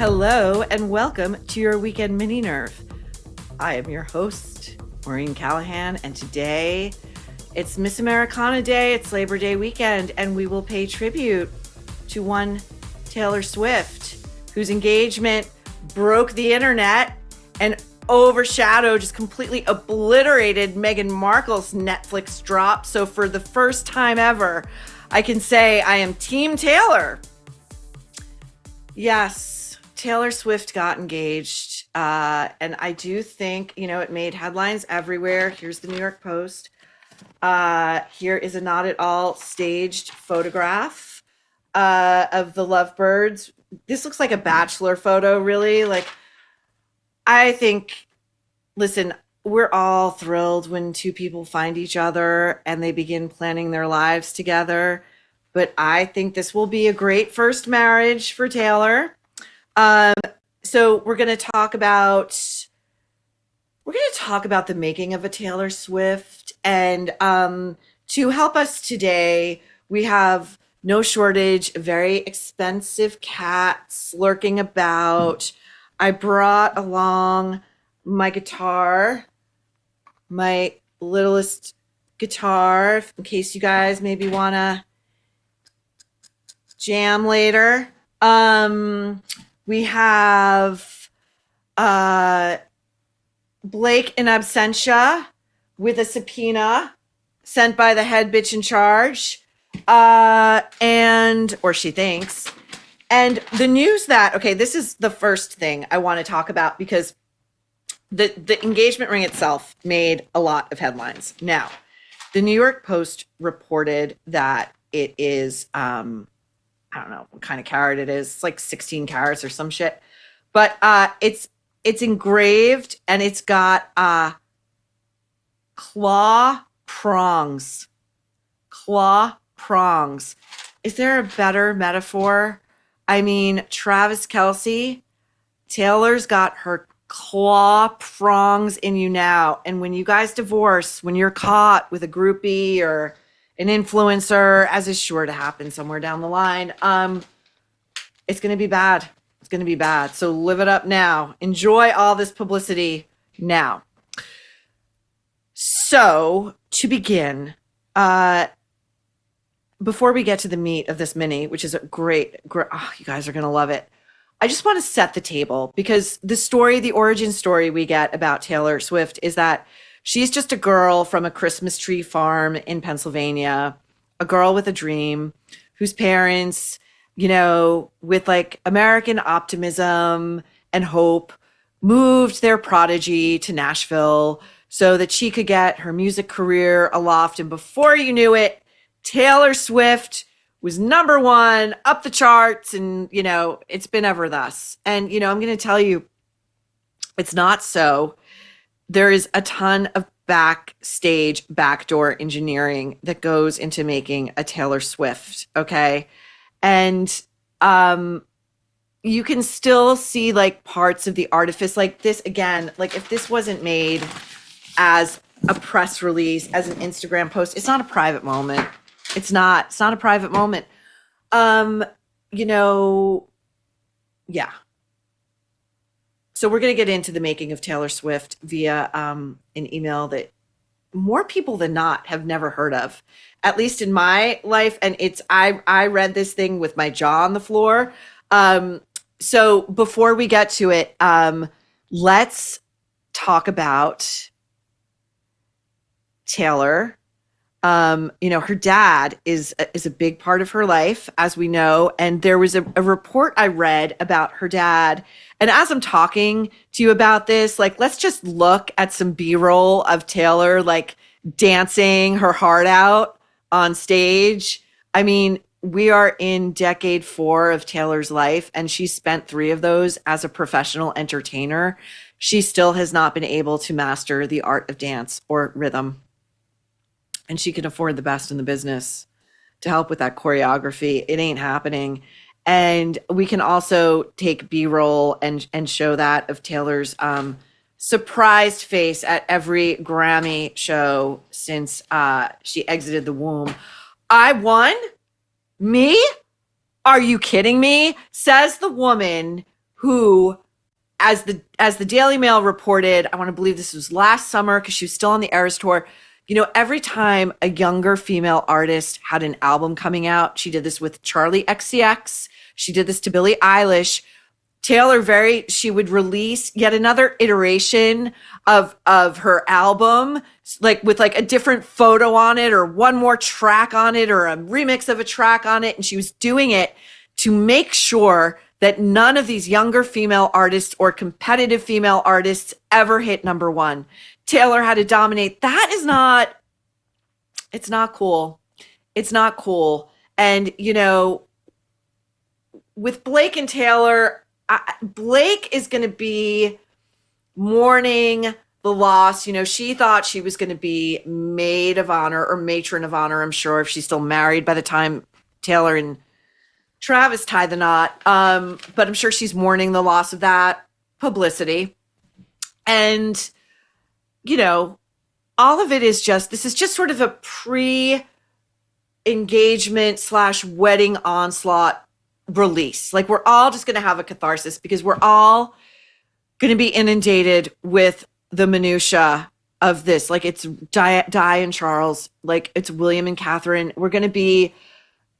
Hello and welcome to your weekend mini nerve. I am your host, Maureen Callahan, and today it's Miss Americana Day, it's Labor Day weekend, and we will pay tribute to one Taylor Swift, whose engagement broke the internet and overshadowed, just completely obliterated Meghan Markle's Netflix drop. So for the first time ever, I can say I am Team Taylor. Yes. Taylor Swift got engaged, and I do think, it made headlines everywhere. Here's the New York Post. Here is a not at all staged photograph of the lovebirds. This looks like a bachelor photo, really. I think, listen, we're all thrilled when two people find each other and they begin planning their lives together. But I think this will be a great first marriage for Taylor. So we're going to talk about the making of a Taylor Swift, and to help us today, we have no shortage of very expensive cats lurking about. I brought along my guitar, my littlest guitar, in case you guys maybe want to jam later. We have Blake in absentia with a subpoena sent by the head bitch in charge, or she thinks. And the news that, okay, this is the first thing I want to talk about because the engagement ring itself made a lot of headlines. Now, the New York Post reported that it is, I don't know what kind of carat it is. It's like 16 carats or some shit. But it's engraved and it's got claw prongs. Claw prongs. Is there a better metaphor? I mean, Travis Kelce, Taylor's got her claw prongs in you now. And when you guys divorce, when you're caught with a groupie or an influencer, as is sure to happen somewhere down the line, it's going to be bad. It's going to be bad. So live it up now. Enjoy all this publicity now. So to begin, before we get to the meat of this mini, which is a great, you guys are going to love it. I just want to set the table because the origin story we get about Taylor Swift is that she's just a girl from a Christmas tree farm in Pennsylvania, a girl with a dream whose parents, with like American optimism and hope, moved their prodigy to Nashville so that she could get her music career aloft. And before you knew it, Taylor Swift was number one, up the charts, and, it's been ever thus. And, I'm going to tell you, it's not so. There is a ton of backdoor engineering that goes into making a Taylor Swift, okay? And you can still see like parts of the artifice, like this again, like if this wasn't made as a press release, as an Instagram post, it's not a private moment. It's not a private moment. Yeah. So we're going to get into the making of Taylor Swift via an email that more people than not have never heard of, at least in my life. And I read this thing with my jaw on the floor. So before we get to it, let's talk about Taylor. Her dad is a big part of her life, as we know. And there was a report I read about her dad. And as I'm talking to you about this, let's just look at some B-roll of Taylor, dancing her heart out on stage. I mean, we are in decade 4 of Taylor's life, and she spent 3 of those as a professional entertainer. She still has not been able to master the art of dance or rhythm. And she can afford the best in the business to help with that choreography. It ain't happening. And we can also take B-roll and show that of Taylor's surprised face at every Grammy show since she exited the womb. I won? Me? Are you kidding me? Says the woman who, as the Daily Mail reported, I want to believe this was last summer because she was still on the Eras tour. You know, every time a younger female artist had an album coming out, she did this with Charlie XCX. She did this to Billie Eilish. She would release yet another iteration of her album, like with like a different photo on it or one more track on it or a remix of a track on it. And she was doing it to make sure that none of these younger female artists or competitive female artists ever hit number one. Taylor had to dominate. It's not cool. It's not cool. And, you know, with Blake and Taylor, Blake is going to be mourning the loss. You know, she thought she was going to be maid of honor or matron of honor, I'm sure, if she's still married by the time Taylor and Travis tie the knot. But I'm sure she's mourning the loss of that publicity. And, you know, all of it is this is just sort of a pre-engagement / wedding onslaught release. Like, we're all just going to have a catharsis because we're all going to be inundated with the minutia of this. Like, it's Di and Charles, like it's William and Catherine. We're going to be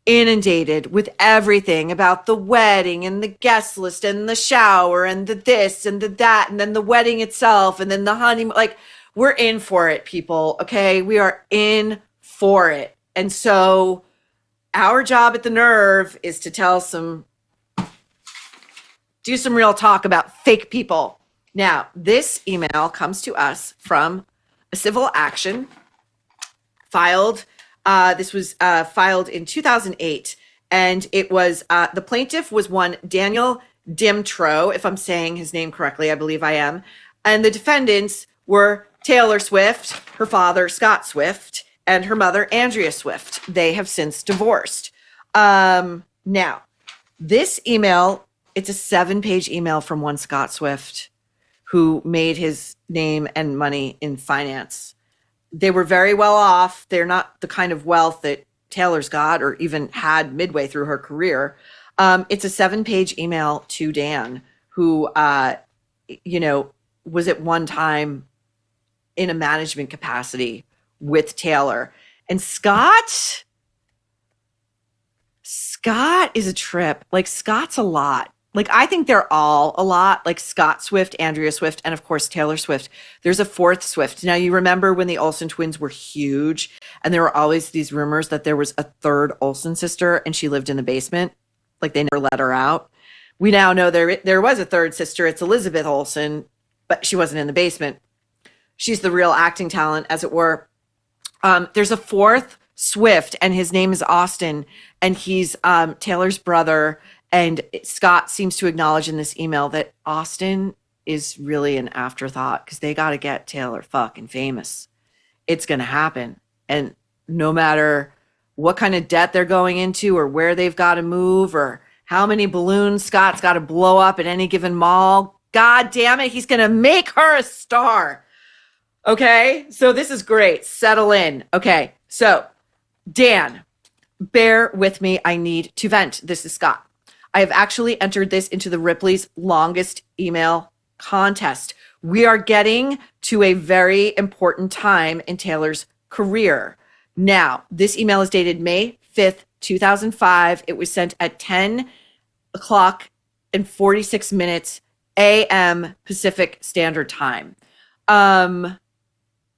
inundated with everything about the wedding and the guest list and the shower and the this and the that and then the wedding itself and then the honeymoon. Like, we're in for it, people. Okay, we are in for it. And so our job at the Nerve is to do some real talk about fake people. Now, this email comes to us from a civil action filed. This was filed in 2008, and it was the plaintiff was one Daniel Dimtro, if I'm saying his name correctly, I believe I am, and the defendants were Taylor Swift, her father Scott Swift, and her mother Andrea Swift. They have since divorced. Now, this email, it's a 7-page email from one Scott Swift who made his name and money in finance. They were very well off. They're not the kind of wealth that Taylor's got or even had midway through her career. It's a 7-page email to Dan, who, you know, was at one time in a management capacity with Taylor. And Scott is a trip. Like, Scott's a lot. Like, I think they're all a lot, like Scott Swift, Andrea Swift, and of course, Taylor Swift. There's a fourth Swift. Now, you remember when the Olsen twins were huge and there were always these rumors that there was a third Olsen sister and she lived in the basement. Like, they never let her out. We now know there was a third sister. It's Elizabeth Olsen, but she wasn't in the basement. She's the real acting talent, as it were. There's a fourth Swift, and his name is Austin, and he's Taylor's brother. And Scott seems to acknowledge in this email that Austin is really an afterthought because they got to get Taylor fucking famous. It's going to happen. And no matter what kind of debt they're going into or where they've got to move or how many balloons Scott's got to blow up at any given mall, God damn it, he's going to make her a star. Okay, so this is great. Settle in. Okay, so Dan, bear with me. I need to vent. This is Scott. I have actually entered this into the Ripley's longest email contest. We are getting to a very important time in Taylor's career. Now, this email is dated May 5th, 2005. It was sent at 10 o'clock and 46 minutes a.m. Pacific Standard Time. I'm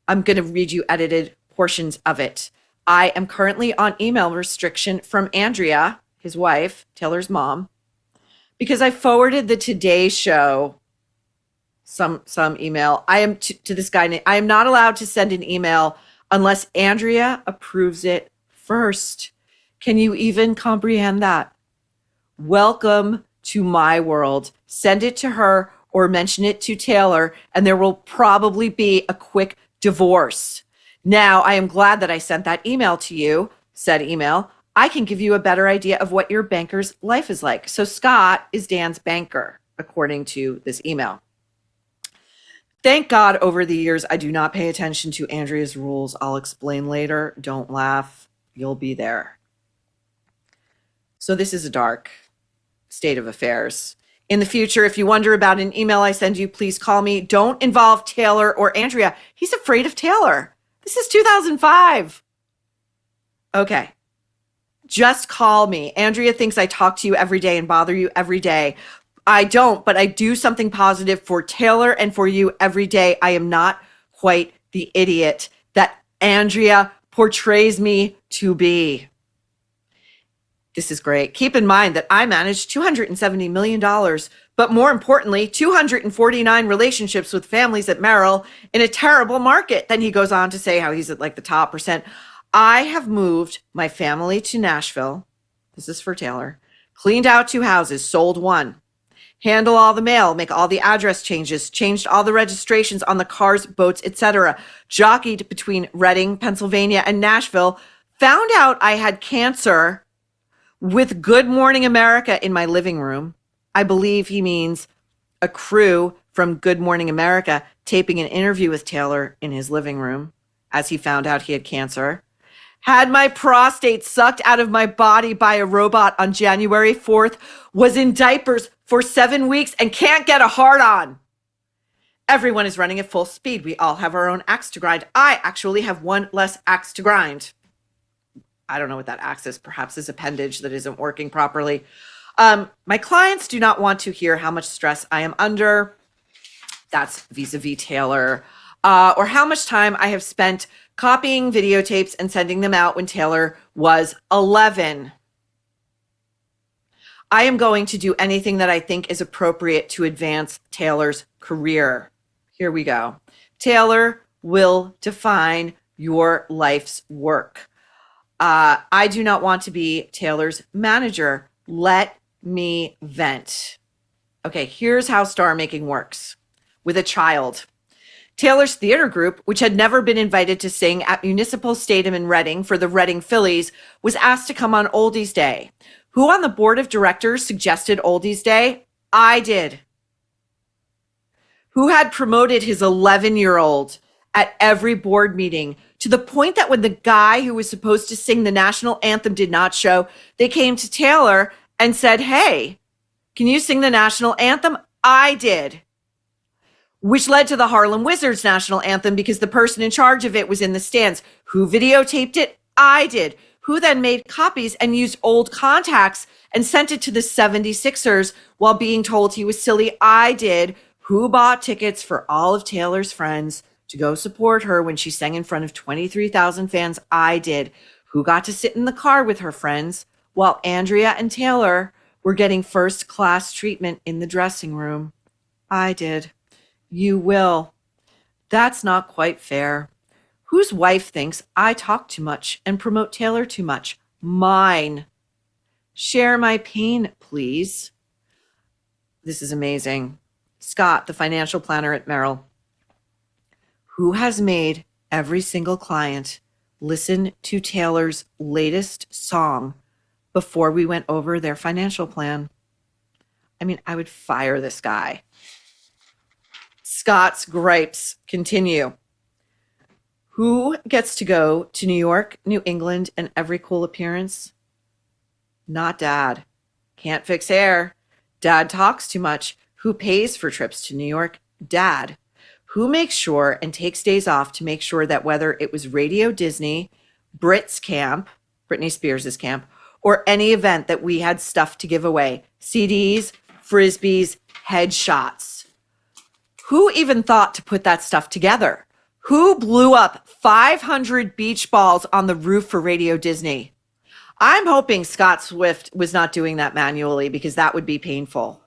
going to read you edited portions of it. I am currently on email restriction from Andrea, his wife, Taylor's mom, because I forwarded the Today Show some email. I am to this guy. I am not allowed to send an email unless Andrea approves it first. Can you even comprehend that? Welcome to my world. Send it to her or mention it to Taylor, and there will probably be a quick divorce. Now, I am glad that I sent that email to you, said email. I can give you a better idea of what your banker's life is like. So Scott is Dan's banker, according to this email. Thank God over the years, I do not pay attention to Andrea's rules. I'll explain later. Don't laugh. You'll be there. So this is a dark state of affairs. In the future, if you wonder about an email I send you, please call me. Don't involve Taylor or Andrea. He's afraid of Taylor. This is 2005. Okay. Just call me. Andrea thinks I talk to you every day and bother you every day. I don't, but I do something positive for Taylor and for you every day. I am not quite the idiot that Andrea portrays me to be. This is great. Keep in mind that I managed $270 million, but more importantly, 249 relationships with families at Merrill in a terrible market. Then he goes on to say how he's at like the top percent. I have moved my family to Nashville. This is for Taylor. Cleaned out 2 houses, sold 1. Handle all the mail, make all the address changes, changed all the registrations on the cars, boats, etc. Jockeyed between Reading, Pennsylvania and Nashville. Found out I had cancer with Good Morning America in my living room. I believe he means a crew from Good Morning America taping an interview with Taylor in his living room as he found out he had cancer. Had my prostate sucked out of my body by a robot on January 4th, was in diapers for 7 weeks and can't get a hard-on. Everyone is running at full speed. We all have our own axe to grind. I actually have one less axe to grind. I don't know what that axe is. Perhaps his appendage that isn't working properly. My clients do not want to hear how much stress I am under. That's vis-a-vis Taylor. Or how much time I have spent copying videotapes and sending them out when Taylor was 11. I am going to do anything that I think is appropriate to advance Taylor's career. Here we go. Taylor will define your life's work. I do not want to be Taylor's manager. Let me vent. Okay, here's how star making works with a child. Taylor's theater group, which had never been invited to sing at Municipal Stadium in Reading for the Reading Phillies, was asked to come on Oldies Day. Who on the board of directors suggested Oldies Day? I did. Who had promoted his 11-year-old at every board meeting to the point that when the guy who was supposed to sing the national anthem did not show, they came to Taylor and said, "Hey, can you sing the national anthem?" I did. Which led to the Harlem Wizards national anthem because the person in charge of it was in the stands. Who videotaped it? I did. Who then made copies and used old contacts and sent it to the 76ers while being told he was silly? I did. Who bought tickets for all of Taylor's friends to go support her when she sang in front of 23,000 fans? I did. Who got to sit in the car with her friends while Andrea and Taylor were getting first-class treatment in the dressing room? I did. You will. That's not quite fair. Whose wife thinks I talk too much and promote Taylor too much? Mine. Share my pain, please. This is amazing. Scott, the financial planner at Merrill. Who has made every single client listen to Taylor's latest song before we went over their financial plan? I mean, I would fire this guy. Scott's gripes continue. Who gets to go to New York, New England, and every cool appearance? Not Dad. Can't fix hair. Dad talks too much. Who pays for trips to New York? Dad. Who makes sure and takes days off to make sure that whether it was Radio Disney, Brit's camp, Britney Spears' camp, or any event that we had stuff to give away, CDs, Frisbees, headshots. Who even thought to put that stuff together? Who blew up 500 beach balls on the roof for Radio Disney? I'm hoping Scott Swift was not doing that manually because that would be painful.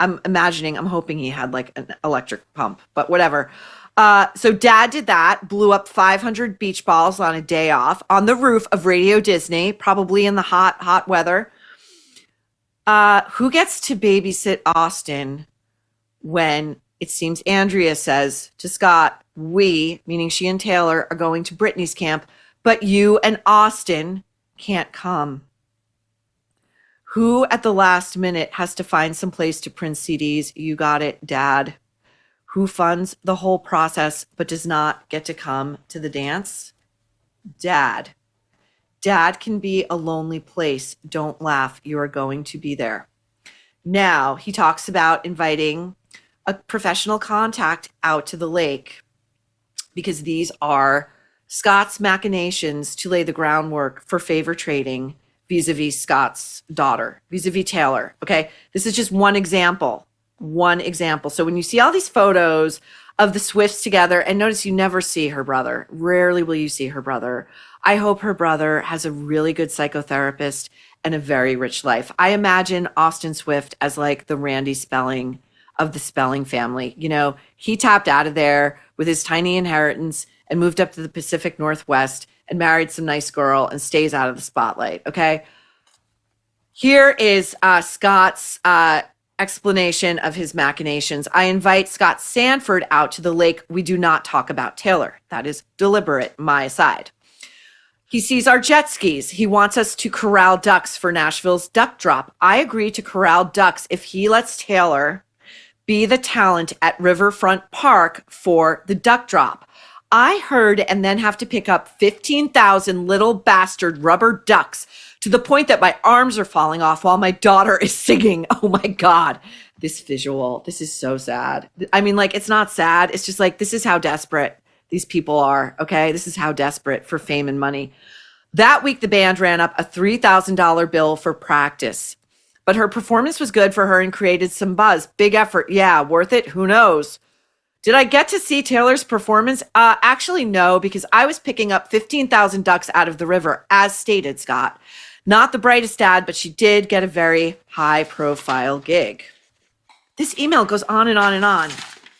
I'm hoping he had like an electric pump, but whatever. So Dad did that, blew up 500 beach balls on a day off on the roof of Radio Disney, probably in the hot weather. Who gets to babysit Austin when it seems Andrea says to Scott, we, meaning she and Taylor, are going to Britney's camp, but you and Austin can't come? Who at the last minute has to find some place to print CDs? You got it, Dad. Who funds the whole process but does not get to come to the dance? Dad. Dad can be a lonely place. Don't laugh. You are going to be there. Now he talks about inviting a professional contact out to the lake because these are Scott's machinations to lay the groundwork for favor trading vis-a-vis Scott's daughter, vis-a-vis Taylor. Okay, this is just one example. One example. So when you see all these photos of the Swifts together, and notice you never see her brother. Rarely will you see her brother. I hope her brother has a really good psychotherapist and a very rich life. I imagine Austin Swift as like the Randy Spelling of the Spelling family. You know, he tapped out of there with his tiny inheritance and moved up to the Pacific Northwest and married some nice girl and stays out of the spotlight. Okay. Here is Scott's explanation of his machinations. I invite Scott Sanford out to the lake. We do not talk about Taylor. That is deliberate, my aside. He sees our jet skis. He wants us to corral ducks for Nashville's duck drop. I agree to corral ducks if he lets Taylor be the talent at Riverfront Park for the duck drop. I heard and then have to pick up 15,000 little bastard rubber ducks to the point that my arms are falling off while my daughter is singing. Oh my God, this visual, this is so sad. I mean, like, it's not sad. It's just like, this is how desperate these people are, okay? This is how desperate for fame and money. That week, the band ran up a $3,000 bill for practice, but her performance was good for her and created some buzz. Big effort. Yeah, worth it? Who knows? Did I get to see Taylor's performance? Actually, no, because I was picking up 15,000 ducks out of the river, as stated, Scott. Not the brightest dad, but she did get a very high-profile gig. This email goes on and on and on.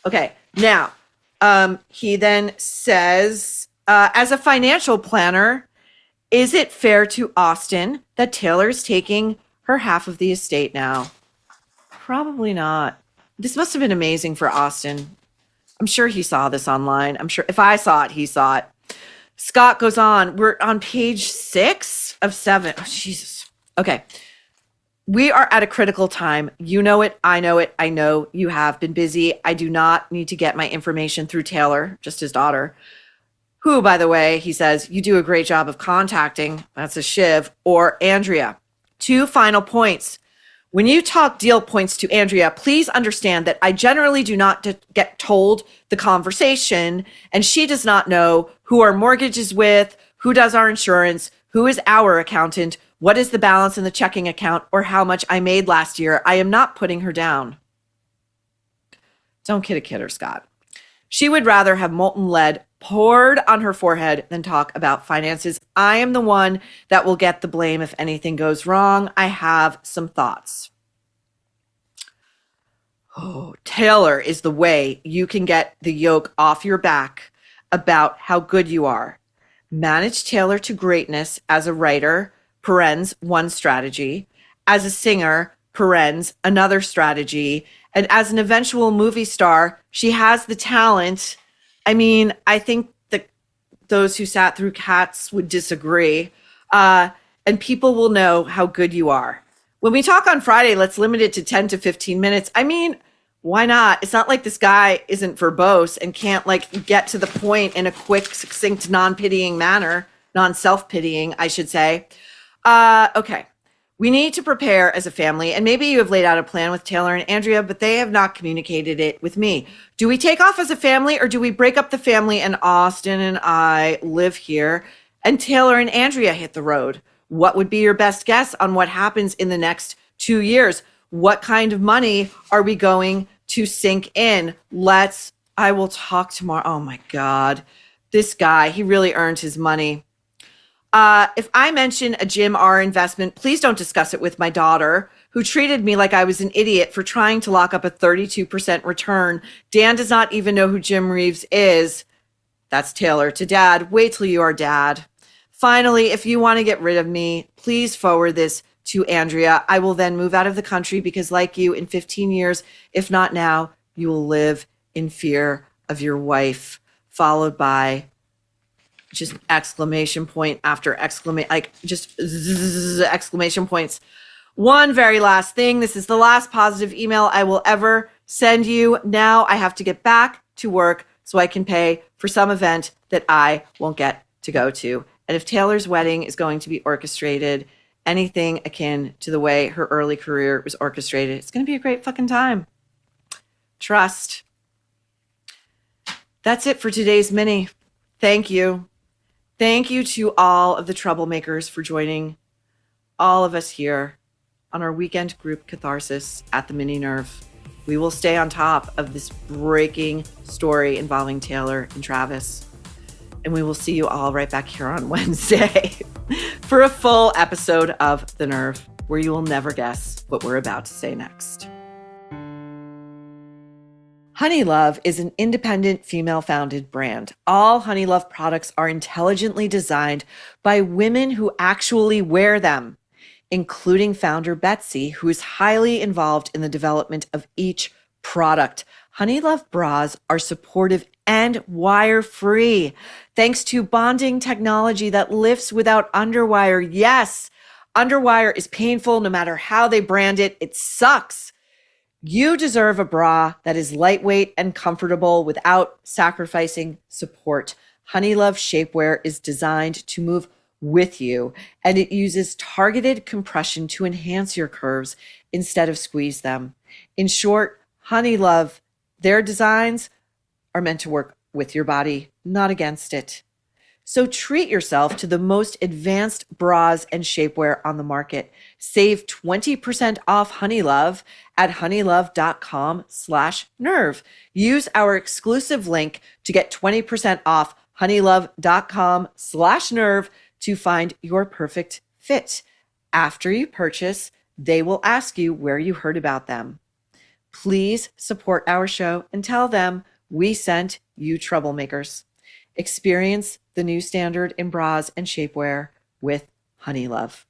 Okay, now, he then says, as a financial planner, is it fair to Austin that Taylor is taking her half of the estate now? Probably not. This must have been amazing for Austin. I'm sure he saw this online. I'm sure if I saw it, he saw it. Scott goes on. We're on page 6 of 7. Oh, Jesus. Okay. We are at a critical time. You know it. I know it. I know you have been busy. I do not need to get my information through Taylor, just his daughter, who, by the way, he says, you do a great job of contacting. That's a shiv. Or Andrea. 2 final points. When you talk deal points to Andrea, please understand that I generally do not get told the conversation, and she does not know who our mortgage is with, who does our insurance, who is our accountant, what is the balance in the checking account, or how much I made last year. I am not putting her down. Don't kid her, Scott. She would rather have molten lead poured on her forehead than talk about finances. I am the one that will get the blame if anything goes wrong. I have some thoughts. Oh, Taylor is the way you can get the yoke off your back about how good you are. Manage Taylor to greatness as a writer, parens, one strategy. As a singer, parens, another strategy. And as an eventual movie star, she has the talent. I mean, I think that those who sat through Cats would disagree. And people will know how good you are. When we talk on Friday, let's limit it to 10 to 15 minutes. I mean, why not? It's not like this guy isn't verbose and can't like get to the point in a quick, succinct, non-pitying manner, non-self-pitying, I should say. Okay. We need to prepare as a family, and maybe you have laid out a plan with Taylor and Andrea, but they have not communicated it with me. Do we take off as a family, or do we break up the family and Austin and I live here and Taylor and Andrea hit the road? What would be your best guess on what happens in the next 2 years? What kind of money are we going to sink in? I will talk tomorrow. Oh my God, this guy, he really earned his money. If I mention a Jim R investment, please don't discuss it with my daughter, who treated me like I was an idiot for trying to lock up a 32% return. Dan does not even know who Jim Reeves is. That's Taylor to Dad. Wait till you are Dad. Finally, if you want to get rid of me, please forward this to Andrea. I will then move out of the country because, like you, in 15 years, if not now, you will live in fear of your wife, followed by just exclamation point after exclamation, like just exclamation points. One very last thing. This is the last positive email I will ever send you. Now I have to get back to work so I can pay for some event that I won't get to go to. And if Taylor's wedding is going to be orchestrated anything akin to the way her early career was orchestrated. It's going to be a great fucking time. Trust. That's it for today's mini. Thank you. Thank you to all of the troublemakers for joining all of us here on our weekend group catharsis at the Mini Nerve. We will stay on top of this breaking story involving Taylor and Travis. And we will see you all right back here on Wednesday for a full episode of The Nerve, where you will never guess what we're about to say next. Honeylove is an independent female-founded brand. All Honeylove products are intelligently designed by women who actually wear them, including founder Betsy, who is highly involved in the development of each product. Honeylove bras are supportive and wire-free, thanks to bonding technology that lifts without underwire. Yes, underwire is painful no matter how they brand it. It sucks. You deserve a bra that is lightweight and comfortable without sacrificing support. Honeylove shapewear is designed to move with you, and it uses targeted compression to enhance your curves instead of squeeze them. In short, Honeylove, their designs are meant to work with your body, not against it. So treat yourself to the most advanced bras and shapewear on the market. Save 20% off Honeylove at honeylove.com/nerve. Use our exclusive link to get 20% off honeylove.com/nerve to find your perfect fit. After you purchase, they will ask you where you heard about them. Please support our show and tell them we sent you troublemakers. Experience the new standard in bras and shapewear with Honeylove.